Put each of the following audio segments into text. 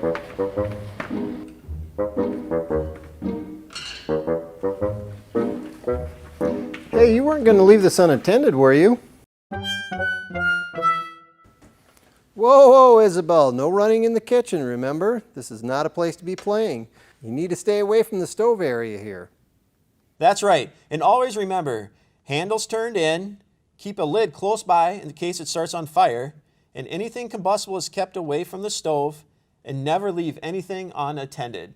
Hey, you weren't going to leave this unattended, were you? Whoa, Isabel, no running in the kitchen, remember? This is not a place to be playing. You need to stay away from the stove area here. That's right, and always remember, handles turned in, keep a lid close by in case it starts on fire, and anything combustible is kept away from the stove, and never leave anything unattended.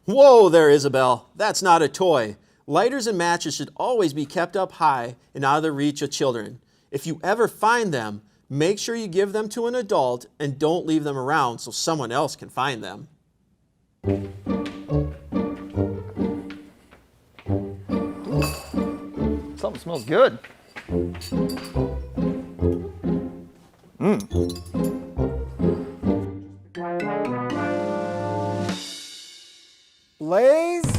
Whoa there, Isabel, that's not a toy. Lighters and matches should always be kept up high and out of the reach of children. If you ever find them, make sure you give them to an adult and don't leave them around so someone else can find them. Something smells good. Blaze?